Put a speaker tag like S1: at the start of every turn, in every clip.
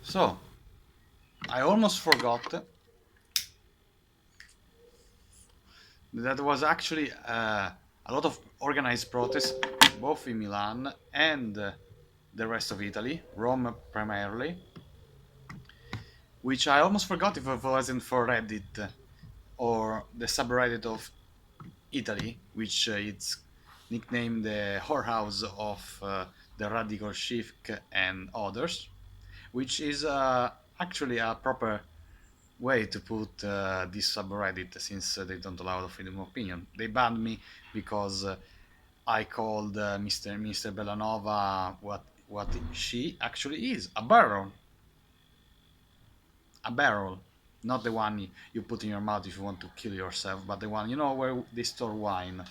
S1: So, I almost forgot that was actually a lot of organized protests, both in Milan and the rest of Italy, Rome primarily, which I almost forgot if it wasn't for Reddit or the subreddit of Italy, which it's nicknamed the whorehouse of the radical chic and others, which is actually a proper way to put this subreddit since they don't allow the freedom of opinion. They banned me because I called Mr. Bellanova what she actually is, a barrel, not the one you put in your mouth if you want to kill yourself, but the one where they store wine,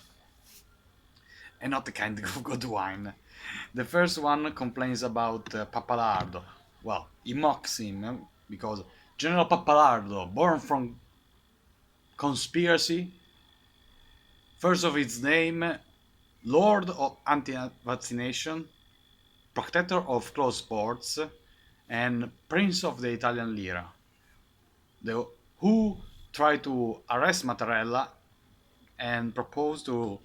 S1: and not the kind of good wine. The first one complains about Pappalardo. Well, he mocks him because General Pappalardo, born from conspiracy, first of its name, Lord of anti-vaccination, protector of close sports, and Prince of the Italian Lira, who tried to arrest Mattarella and proposed to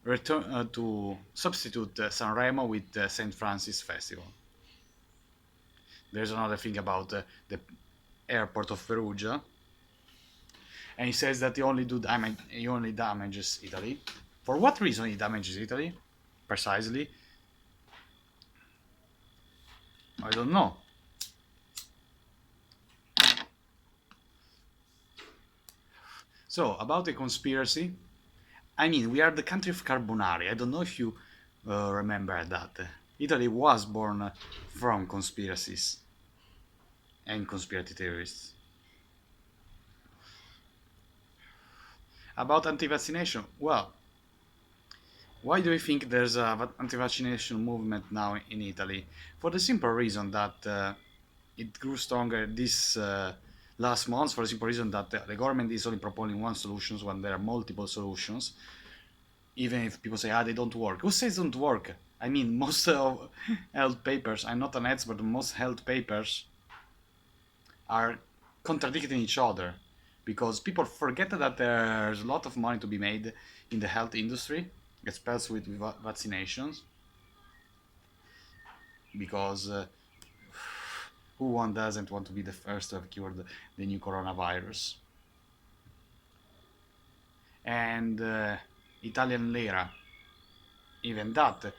S1: return to substitute Sanremo with St. Francis Festival. There's another thing about the airport of Perugia, and he says that he only damages Italy. For what reason he damages Italy? Precisely, I don't know. So about the conspiracy, I mean, we are the country of carbonari. I don't know if you remember that. Italy was born from conspiracies and conspiracy theorists. About anti-vaccination, well, why do you think there's a anti-vaccination movement now in Italy? For the simple reason that it grew stronger this last month. For the simple reason that the government is only proposing one solution when there are multiple solutions. Even if people say, they don't work. Who says don't work? I mean, most health papers. I'm not an expert. Most health papers are contradicting each other because people forget that there's a lot of money to be made in the health industry, especially with vaccinations, because who one doesn't want to be the first to have cured the new coronavirus? And Italian lira, even that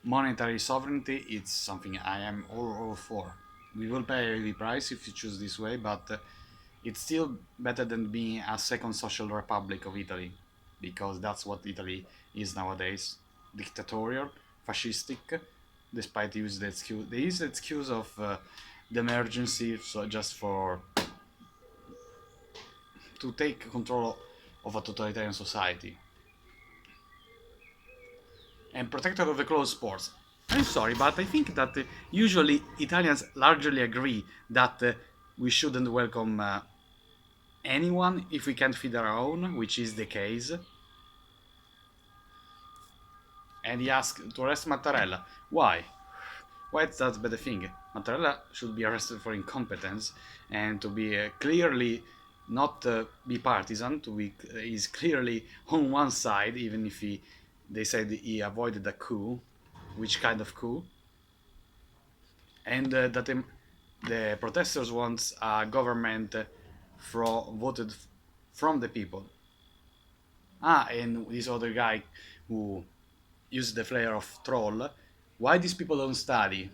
S1: monetary sovereignty, it's something I am all for. We will pay a heavy price if you choose this way, but it's still better than being a second social republic of Italy, because that's what Italy is nowadays: dictatorial, fascistic. Despite they use the excuse of the emergency, so just for to take control of a totalitarian society. And protector of the closed sports. I'm sorry, but I think that usually Italians largely agree that we shouldn't welcome anyone if we can't feed our own, which is the case. And he asked to arrest Mattarella. Why? Why is that bad thing? Mattarella should be arrested for incompetence and to be clearly not be partisan. To be is clearly on one side, even if they said he avoided a coup. Which kind of coup? And that the protesters want a government voted from the people. And this other guy who used the flair of troll. Why these people don't study?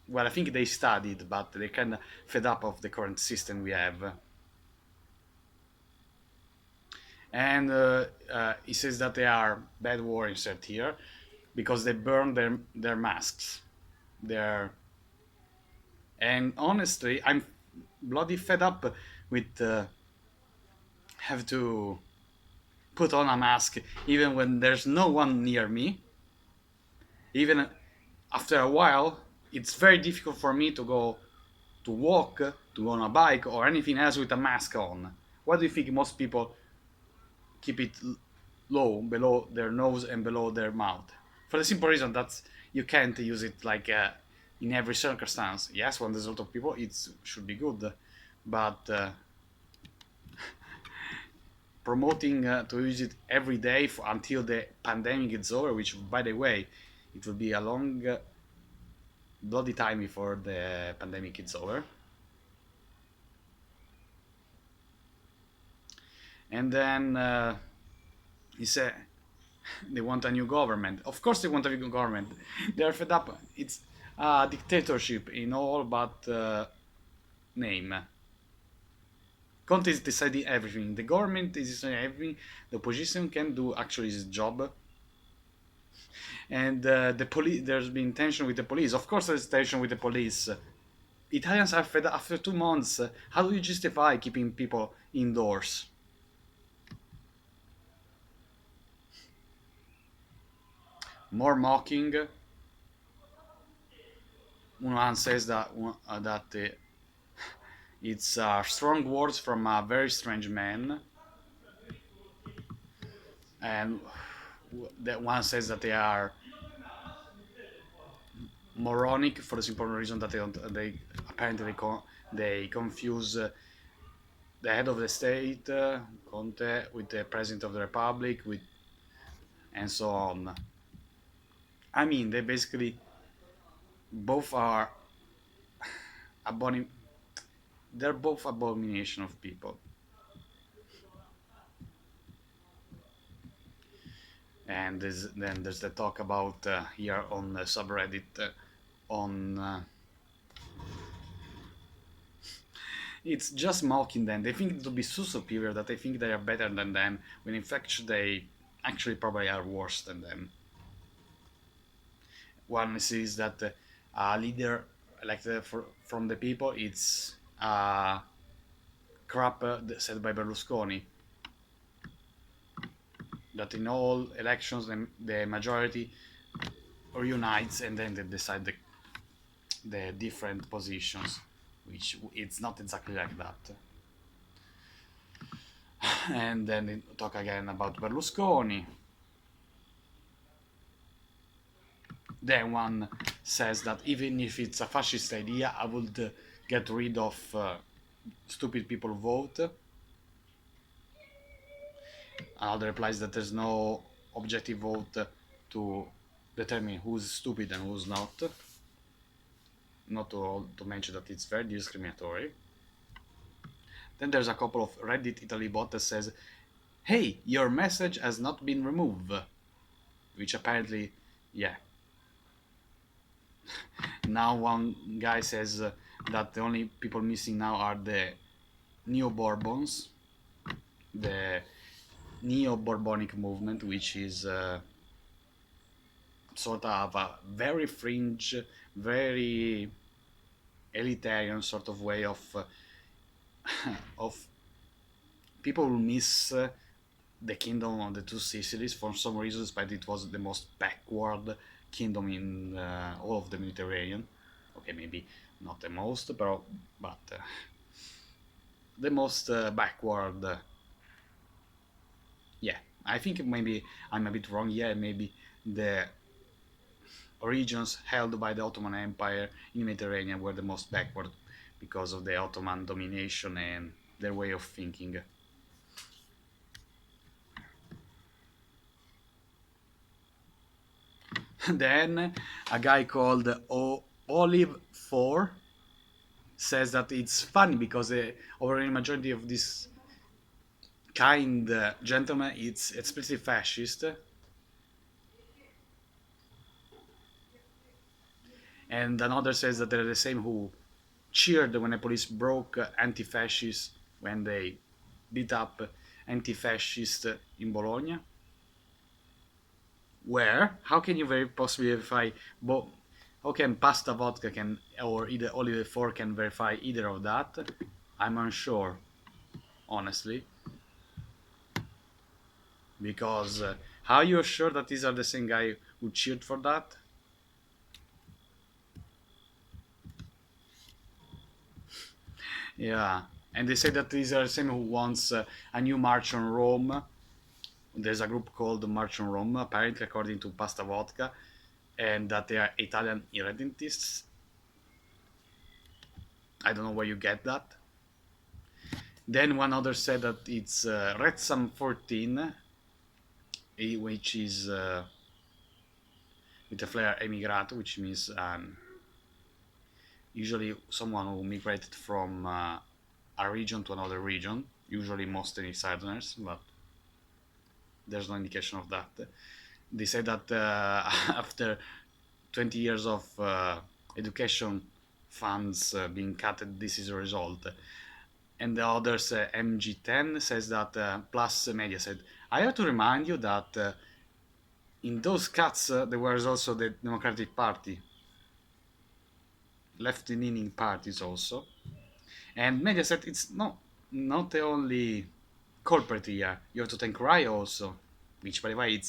S1: Well, I think they studied, but they're kind of fed up of the current system we have. And he says that they are bad warriors set here because they burn their masks. Their And honestly, I'm bloody fed up with have to put on a mask even when there's no one near me. Even after a while, it's very difficult for me to walk, to go on a bike or anything else with a mask on. Why do you think most people keep it low, below their nose and below their mouth? For the simple reason that you can't use it like in every circumstance. Yes, when there's a lot of people, it should be good, but promoting to use it every day until the pandemic is over, which, by the way, it will be a long, bloody time before the pandemic is over. And then he said they want a new government. Of course, they want a new government. They're fed up. It's a dictatorship in all but name. Conte is deciding everything. The government is deciding everything. The opposition can do actually his job. And the police, there's been tension with the police. Of course, there's tension with the police. Italians are fed up after 2 months. How do you justify keeping people indoors? More mocking. One says that it's strong words from a very strange man, and that one says that they are moronic for the simple reason that they apparently they confuse the head of the state, Conte, with the president of the republic, with and so on. I mean, they basically both are abomin. They're both abomination of people. And then there's the talk about here on the subreddit on it's just mocking them. They think to be so superior that they think they are better than them, when in fact they actually probably are worse than them. One sees that a leader like from the people, it's crap said by Berlusconi, that in all elections the majority reunites and then they decide the different positions, which it's not exactly like that. And then they talk again about Berlusconi. Then one says that even if it's a fascist idea, I would get rid of stupid people vote. Another replies that there's no objective vote to determine who's stupid and who's not. Not to mention that it's very discriminatory. Then there's a couple of Reddit Italy bot that says, "Hey, your message has not been removed," which apparently, yeah. Now one guy says that the only people missing now are the Neo-Bourbons, the Neo-Bourbonic movement, which is sort of a very fringe, very elitarian sort of way of of people who miss the kingdom of the two Sicilies for some reasons, but it was the most backward kingdom in all of the Mediterranean. Okay, maybe not the most, but the most backward. Yeah, I think maybe I'm a bit wrong. Yeah, maybe the regions held by the Ottoman Empire in the Mediterranean were the most backward because of the Ottoman domination and their way of thinking. Then a guy called Olive 4 says that it's funny because the overwhelming majority of this kind gentleman it's explicitly fascist, and another says that they're the same who cheered when the police broke anti-fascists when they beat up anti-fascists in Bologna. Where? How can you very possibly verify both? How can Pasta Vodka can or either Olive 4 can verify either of that? I'm unsure, honestly. Because how are you sure that these are the same guy who cheered for that? Yeah, and they say that these are the same who wants a new march on Rome. There's a group called March on Rome, apparently according to Pasta Vodka, and that they are Italian irredentists. I don't know where you get that. Then one other said that it's Retsam 14, which is with a flair emigrato, which means usually someone who migrated from a region to another region, usually mostly southerners, but there's no indication of that. They say that after 20 years of education funds being cut, this is a result. And the others, MG10, says that Plus Media said, I have to remind you that in those cuts there was also the Democratic Party, left-leaning parties also. And Media said it's not the only culprit here. You have to thank Rai also, which by the way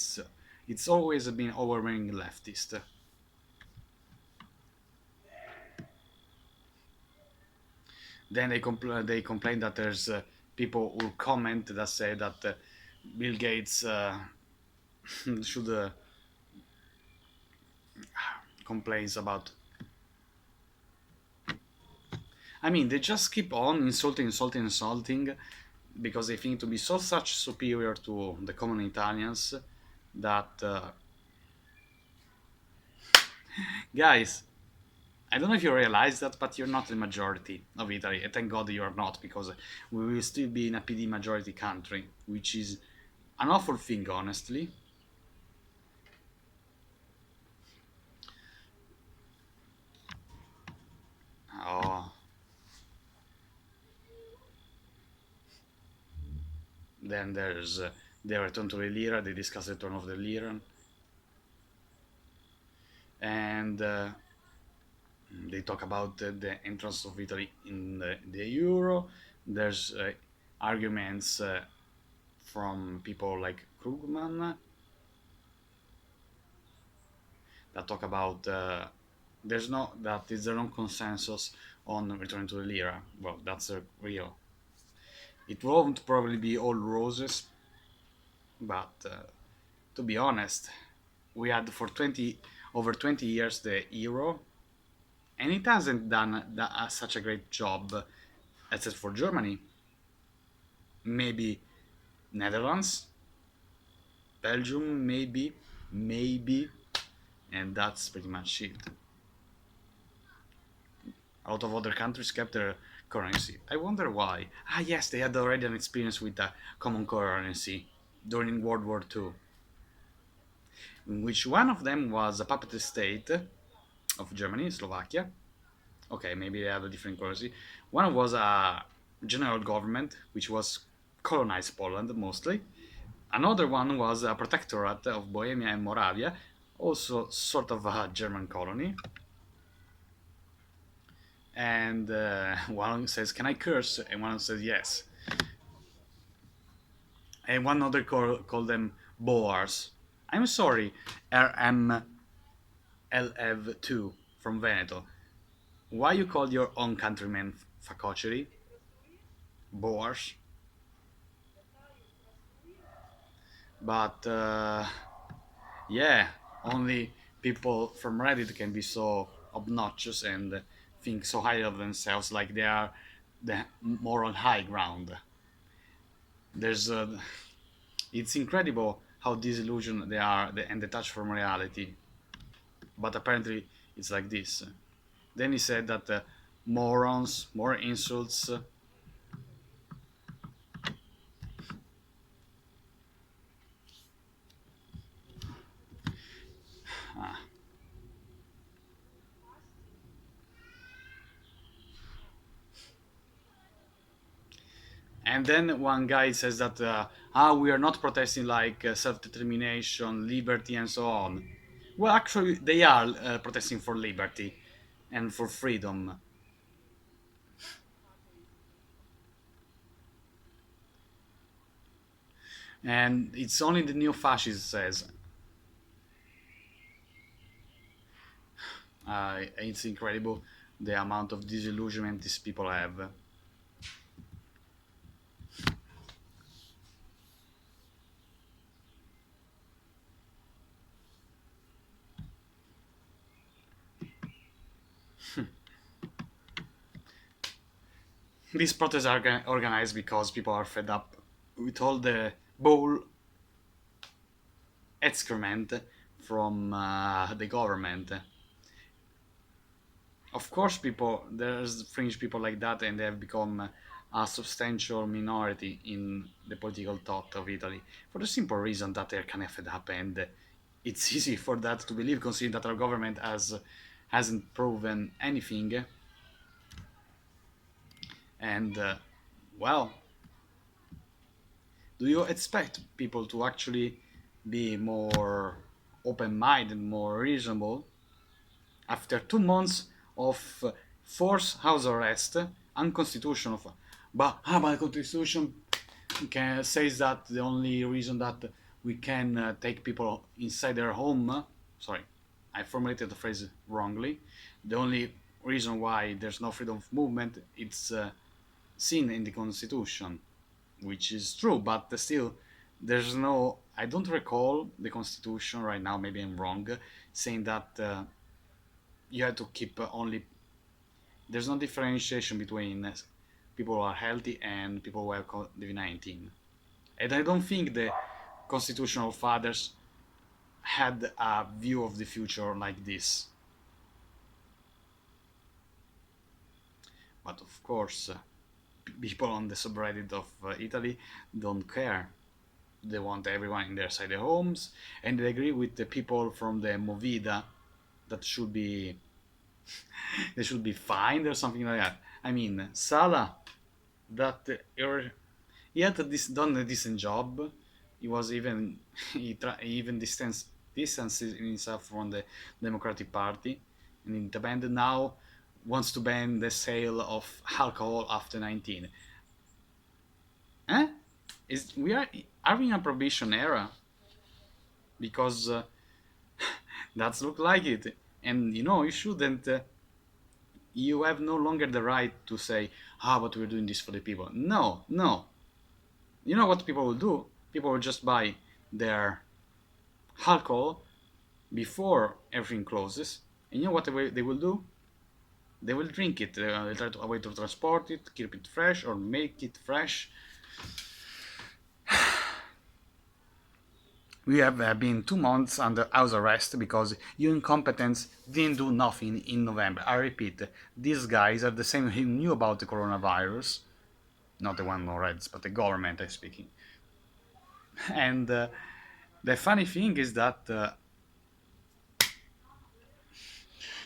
S1: it's always been overwhelmingly leftist. Then they complain that there's people who comment that say that Bill Gates should complains about. I mean, they just keep on insulting because they think to be so such superior to the common Italians that guys, I don't know if you realize that, but you're not the majority of Italy. And thank God you are not, because we will still be in a PD majority country, which is an awful thing, honestly. Oh, then there's the return to the lira. They discuss the return of the lira, and they talk about the entrance of Italy in the euro. There's arguments from people like Krugman that talk about is there no consensus on returning to the lira. Well, that's real. It won't probably be all roses, but to be honest, we had for 20 years the euro, and it hasn't done such a great job, except for Germany, maybe Netherlands, Belgium, maybe, and that's pretty much it. A lot of other countries kept their currency. I wonder why. Ah, yes, they had already an experience with a common currency during World War II, in which one of them was a puppet state of Germany, Slovakia. Okay, maybe they had a different currency. One was a general government, which was colonized Poland mostly. Another one was a protectorate of Bohemia and Moravia, also sort of a German colony. And one says, "Can I curse?" And one says, "Yes." And one other called them Boers. I'm sorry, RMLF2 from Veneto. Why you call your own countrymen facoceri? Boers? But yeah, only people from Reddit can be so obnoxious and think so highly of themselves, like they are the moral high ground. There's it's incredible how disillusioned they are and detached from reality. But apparently, it's like this. Then he said that morons, more insults. Ah. And then one guy says that we are not protesting like self-determination, liberty, and so on. Well, actually, they are protesting for liberty and for freedom. And it's only the new fascist says. It's incredible the amount of disillusionment these people have. These protests are organized because people are fed up with all the bull excrement from the government. Of course, people there's fringe people like that, and they have become a substantial minority in the political thought of Italy for the simple reason that they're kind of fed up, and it's easy for that to believe, considering that our government hasn't proven anything, and well, do you expect people to actually be more open-minded, more reasonable after 2 months of forced house arrest, unconstitutional? But the constitution says that the only reason that we can take people inside their home, sorry, I formulated the phrase wrongly. The only reason why there's no freedom of movement, it's seen in the constitution, which is true, but still, there's no. I don't recall the constitution right now. Maybe I'm wrong, saying that you have to keep only. There's no differentiation between people who are healthy and people who have COVID-19, and I don't think the constitutional fathers had a view of the future like this. But of course, people on the subreddit of Italy don't care. They want everyone in their side homes, and they agree with the people from the Movida that they should be fined or something like that. I mean, Sala, that he had done a decent job. He was even he even distances himself from the Democratic Party, and independent now wants to ban the sale of alcohol after 19. Eh? Is are we in a prohibition era? Because that's look like it, and you shouldn't. You have no longer the right to say, but we're doing this for the people. No, no. You know what people will do? People will just buy their alcohol before everything closes, and you know what they will do? They will drink it. They'll try to a way to transport it, keep it fresh, or make it fresh. We have been 2 months under house arrest because your incompetence didn't do nothing in November. I repeat, these guys are the same who knew about the coronavirus, not the one on Reds, but the government I'm speaking. And the funny thing is that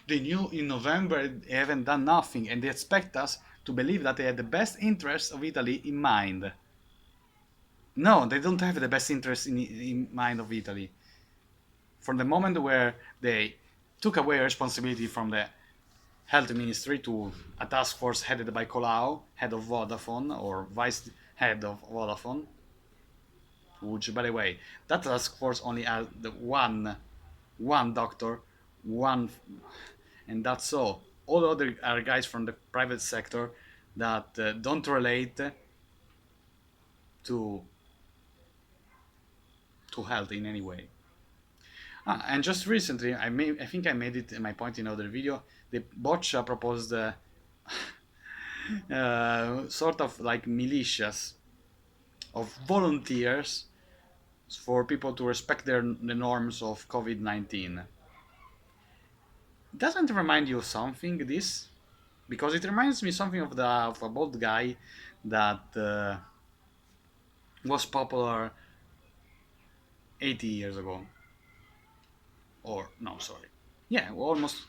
S1: they knew in November they haven't done nothing, and they expect us to believe that they had the best interests of Italy in mind. No, they don't have the best interest in mind of Italy. From the moment where they took away responsibility from the health ministry to a task force headed by Colau, head of Vodafone or vice head of Vodafone, which, by the way, that task force only had the one doctor, one, and that's all. All other are guys from the private sector that don't relate to health in any way. And just recently, I think I made it in my point in another video. The Boccia proposed sort of like militias of volunteers for people to respect the norms of COVID-19. Doesn't it remind you of something? This, because it reminds me something of a bald guy that was popular 80 years ago, or no, sorry, yeah, almost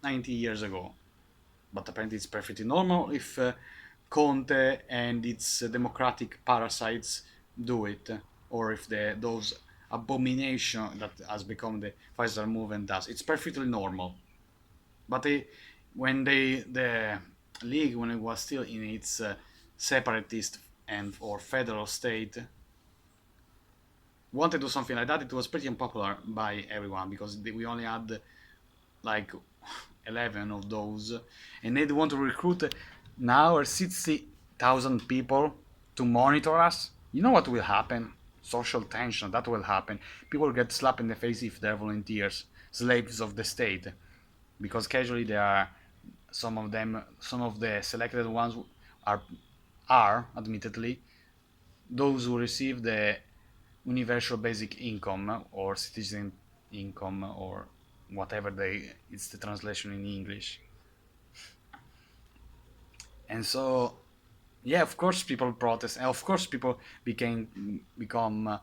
S1: 90 years ago. But apparently, it's perfectly normal if Conte and its democratic parasites do it, or if those abomination that has become the Pfizer movement does. It's perfectly normal. But when the league, when it was still in its separatist and or federal state, wanted to do something like that, it was pretty unpopular by everyone because we only had like 11 of those, and they want to recruit now 60,000 people to monitor us. You know what will happen? Social tension, that will happen. People get slapped in the face if they're volunteers, slaves of the state, because casually they are some of the selected ones are are admittedly those who receive the universal basic income or citizen income or whatever it's the translation in English. And so yeah, of course people protest, and of course people become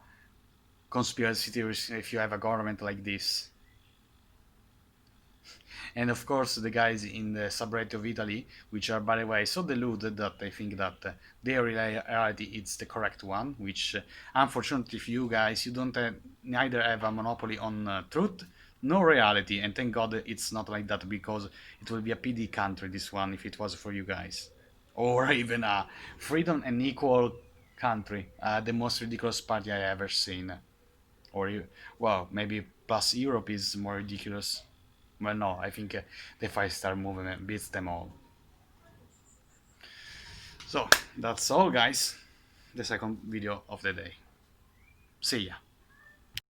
S1: conspiracy theories if you have a government like this. And of course the guys in the subreddit of Italy, which are by the way so deluded that they think that their reality is the correct one, which unfortunately for you guys, you don't neither have a monopoly on truth no reality, and thank god it's not like that, because it would be a PD country this one if it was for you guys, or even a freedom and equal country, the most ridiculous party I ever seen. Or you, well, maybe plus Europe is more ridiculous. Well, no, I think the five-star movement beats them all. So that's all, guys. The second video of the day. See ya.